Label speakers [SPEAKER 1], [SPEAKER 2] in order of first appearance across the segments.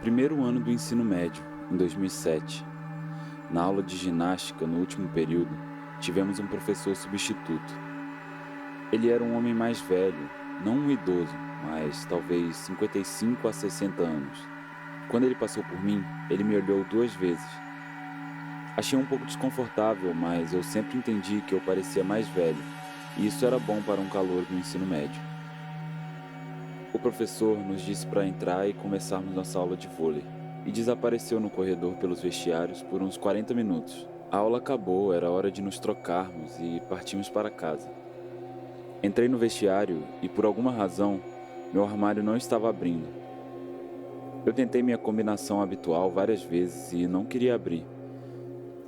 [SPEAKER 1] primeiro ano do ensino médio, em 2007. Na aula de ginástica, no último período, tivemos um professor substituto. Ele era um homem mais velho, não um idoso, mas talvez 55 a 60 anos. Quando ele passou por mim, ele me olhou 2 vezes. Achei um pouco desconfortável, mas eu sempre entendi que eu parecia mais velho, e isso era bom para um calouro do ensino médio. O professor nos disse para entrar e começarmos nossa aula de vôlei, e desapareceu no corredor pelos vestiários por uns 40 minutos. A aula acabou, era hora de nos trocarmos e partimos para casa. Entrei no vestiário e, por alguma razão, meu armário não estava abrindo. Eu tentei minha combinação habitual várias vezes e não queria abrir.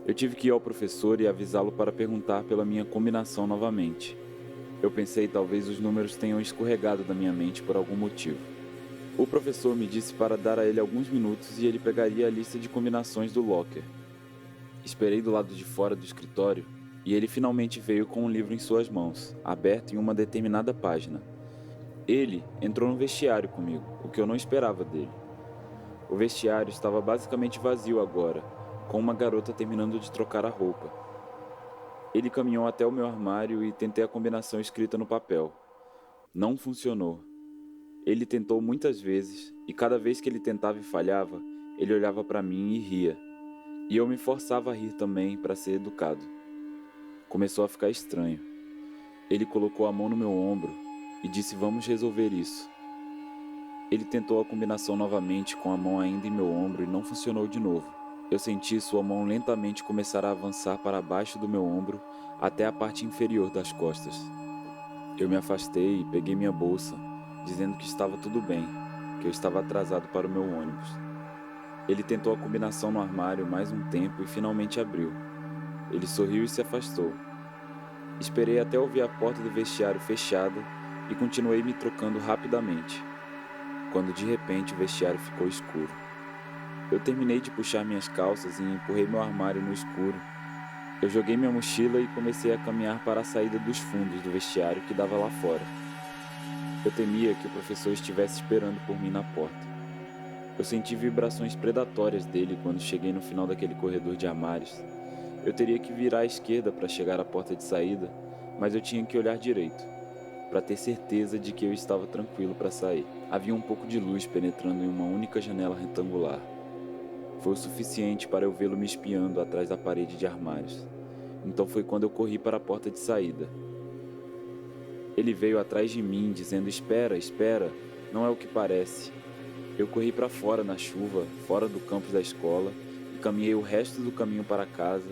[SPEAKER 1] Eu tive que ir ao professor e avisá-lo para perguntar pela minha combinação novamente. Eu pensei talvez os números tenham escorregado da minha mente por algum motivo. O professor me disse para dar a ele alguns minutos e ele pegaria a lista de combinações do locker. Esperei do lado de fora do escritório e ele finalmente veio com um livro em suas mãos, aberto em uma determinada página. Ele entrou no vestiário comigo, o que eu não esperava dele. O vestiário estava basicamente vazio agora, com uma garota terminando de trocar a roupa. Ele caminhou até o meu armário e tentei a combinação escrita no papel. Não funcionou. Ele tentou muitas vezes, e cada vez que ele tentava e falhava, ele olhava para mim e ria. E eu me forçava a rir também para ser educado. Começou a ficar estranho. Ele colocou a mão no meu ombro e disse: "Vamos resolver isso." Ele tentou a combinação novamente com a mão ainda em meu ombro e não funcionou de novo. Eu senti sua mão lentamente começar a avançar para baixo do meu ombro até a parte inferior das costas. Eu me afastei e peguei minha bolsa, dizendo que estava tudo bem, que eu estava atrasado para o meu ônibus. Ele tentou a combinação no armário mais um tempo e finalmente abriu. Ele sorriu e se afastou. Esperei até ouvir a porta do vestiário fechada e continuei me trocando rapidamente, quando de repente o vestiário ficou escuro. Eu terminei de puxar minhas calças e empurrei meu armário no escuro. Eu joguei minha mochila e comecei a caminhar para a saída dos fundos do vestiário que dava lá fora. Eu temia que o professor estivesse esperando por mim na porta. Eu senti vibrações predatórias dele quando cheguei no final daquele corredor de armários. Eu teria que virar à esquerda para chegar à porta de saída, mas eu tinha que olhar direito, para ter certeza de que eu estava tranquilo para sair. Havia um pouco de luz penetrando em uma única janela retangular. Foi o suficiente para eu vê-lo me espiando atrás da parede de armários. Então foi quando eu corri para a porta de saída. Ele veio atrás de mim, dizendo: "Espera, espera, não é o que parece." Eu corri para fora na chuva, fora do campus da escola, e caminhei o resto do caminho para casa,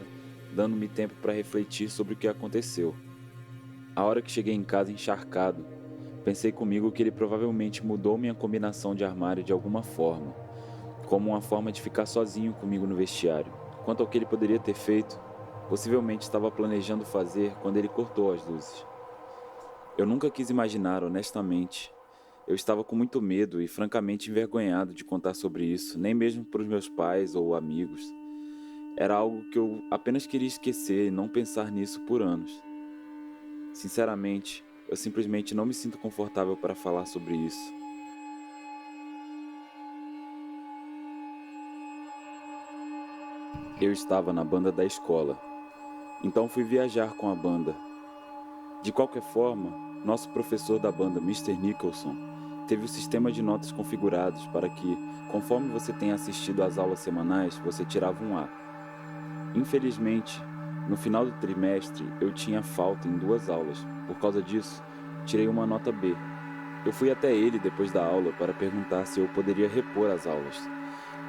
[SPEAKER 1] dando-me tempo para refletir sobre o que aconteceu. A hora que cheguei em casa encharcado, pensei comigo que ele provavelmente mudou minha combinação de armário de alguma forma, como uma forma de ficar sozinho comigo no vestiário. Quanto ao que ele poderia ter feito, possivelmente estava planejando fazer quando ele cortou as luzes. Eu nunca quis imaginar, honestamente. Eu estava com muito medo e francamente envergonhado de contar sobre isso, nem mesmo para os meus pais ou amigos. Era algo que eu apenas queria esquecer e não pensar nisso por anos. Sinceramente, eu simplesmente não me sinto confortável para falar sobre isso. Eu estava na banda da escola, então fui viajar com a banda. De qualquer forma, nosso professor da banda, Mr. Nicholson, teve o sistema de notas configurados para que, conforme você tenha assistido às aulas semanais, você tirava um A. Infelizmente, no final do trimestre, eu tinha falta em 2 aulas. Por causa disso, tirei uma nota B. Eu fui até ele depois da aula para perguntar se eu poderia repor as aulas.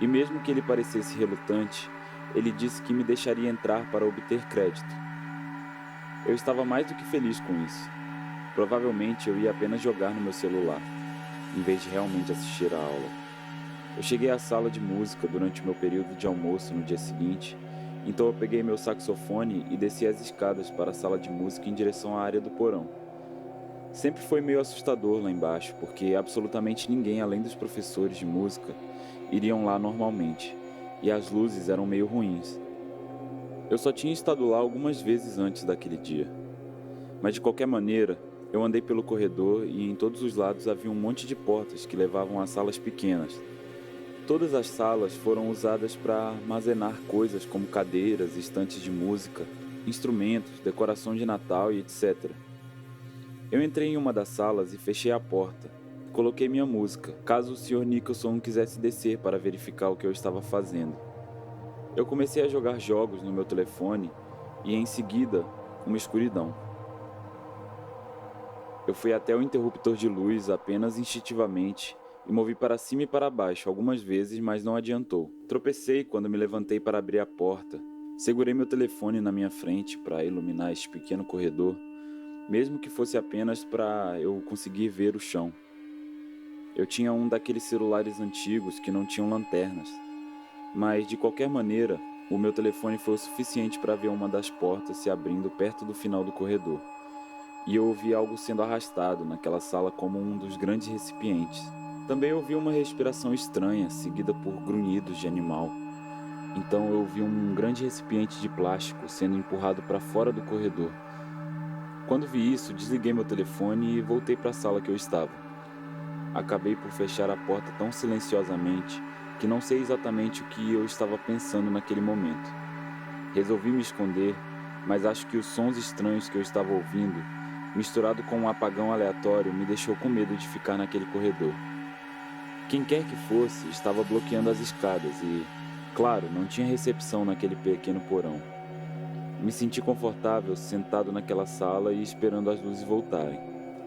[SPEAKER 1] E mesmo que ele parecesse relutante, ele disse que me deixaria entrar para obter crédito. Eu estava mais do que feliz com isso. Provavelmente eu ia apenas jogar no meu celular, em vez de realmente assistir a aula. Eu cheguei à sala de música durante o meu período de almoço no dia seguinte, então eu peguei meu saxofone e desci as escadas para a sala de música em direção à área do porão. Sempre foi meio assustador lá embaixo, porque absolutamente ninguém além dos professores de música iriam lá normalmente, e as luzes eram meio ruins. Eu só tinha estado lá algumas vezes antes daquele dia. Mas de qualquer maneira, eu andei pelo corredor e em todos os lados havia um monte de portas que levavam a salas pequenas. Todas as salas foram usadas para armazenar coisas como cadeiras, estantes de música, instrumentos, decoração de Natal e etc. Eu entrei em uma das salas e fechei a porta. Coloquei minha música, caso o Sr. Nicholson quisesse descer para verificar o que eu estava fazendo. Eu comecei a jogar jogos no meu telefone e, em seguida, uma escuridão. Eu fui até o interruptor de luz apenas instintivamente e movi para cima e para baixo algumas vezes, mas não adiantou. Tropecei quando me levantei para abrir a porta. Segurei meu telefone na minha frente para iluminar este pequeno corredor, mesmo que fosse apenas para eu conseguir ver o chão. Eu tinha um daqueles celulares antigos que não tinham lanternas, mas de qualquer maneira, o meu telefone foi o suficiente para ver uma das portas se abrindo perto do final do corredor. E eu ouvi algo sendo arrastado naquela sala como um dos grandes recipientes. Também ouvi uma respiração estranha, seguida por grunhidos de animal. Então eu ouvi um grande recipiente de plástico sendo empurrado para fora do corredor. Quando vi isso, desliguei meu telefone e voltei para a sala que eu estava. Acabei por fechar a porta tão silenciosamente que não sei exatamente o que eu estava pensando naquele momento. Resolvi me esconder, mas acho que os sons estranhos que eu estava ouvindo, misturado com um apagão aleatório, me deixou com medo de ficar naquele corredor. Quem quer que fosse, estava bloqueando as escadas e, claro, não tinha recepção naquele pequeno porão. Me senti confortável sentado naquela sala e esperando as luzes voltarem.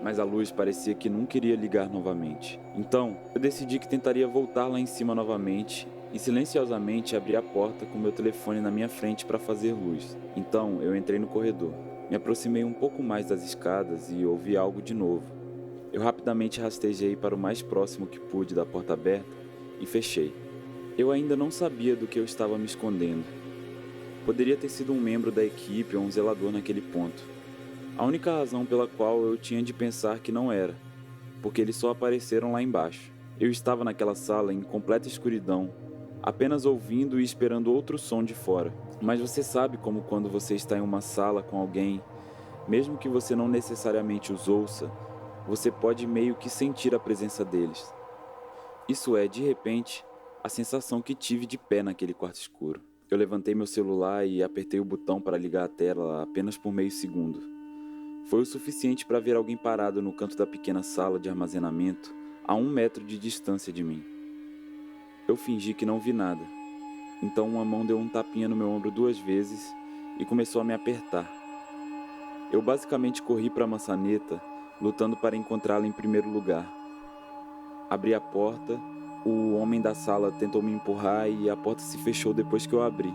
[SPEAKER 1] Mas a luz parecia que nunca iria ligar novamente. Então, eu decidi que tentaria voltar lá em cima novamente e silenciosamente abri a porta com meu telefone na minha frente para fazer luz. Então, eu entrei no corredor. Me aproximei um pouco mais das escadas e ouvi algo de novo. Eu rapidamente rastejei para o mais próximo que pude da porta aberta e fechei. Eu ainda não sabia do que eu estava me escondendo. Poderia ter sido um membro da equipe ou um zelador naquele ponto. A única razão pela qual eu tinha de pensar que não era, porque eles só apareceram lá embaixo. Eu estava naquela sala em completa escuridão, apenas ouvindo e esperando outro som de fora. Mas você sabe como quando você está em uma sala com alguém, mesmo que você não necessariamente os ouça, você pode meio que sentir a presença deles. Isso é, de repente, a sensação que tive de pé naquele quarto escuro. Eu levantei meu celular e apertei o botão para ligar a tela apenas por meio segundo. Foi o suficiente para ver alguém parado no canto da pequena sala de armazenamento, a 1 metro de distância de mim. Eu fingi que não vi nada. Então uma mão deu um tapinha no meu ombro 2 vezes e começou a me apertar. Eu basicamente corri para a maçaneta, lutando para encontrá-la em primeiro lugar. Abri a porta, o homem da sala tentou me empurrar e a porta se fechou depois que eu abri.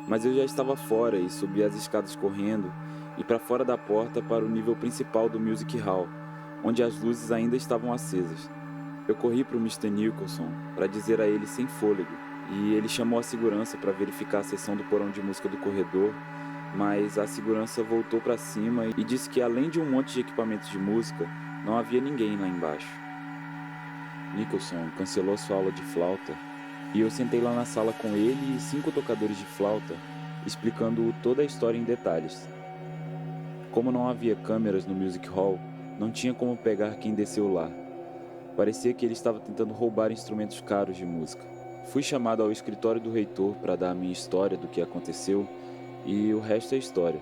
[SPEAKER 1] Mas eu já estava fora e subi as escadas correndo e para fora da porta para o nível principal do Music Hall, onde as luzes ainda estavam acesas. Eu corri para o Mr. Nicholson para dizer a ele sem fôlego e ele chamou a segurança para verificar a seção do porão de música do corredor, mas a segurança voltou para cima e disse que além de um monte de equipamentos de música, não havia ninguém lá embaixo. Nicholson cancelou sua aula de flauta e eu sentei lá na sala com ele e 5 tocadores de flauta, explicando toda a história em detalhes. Como não havia câmeras no Music Hall, não tinha como pegar quem desceu lá. Parecia que ele estava tentando roubar instrumentos caros de música. Fui chamado ao escritório do reitor para dar a minha história do que aconteceu e o resto é história.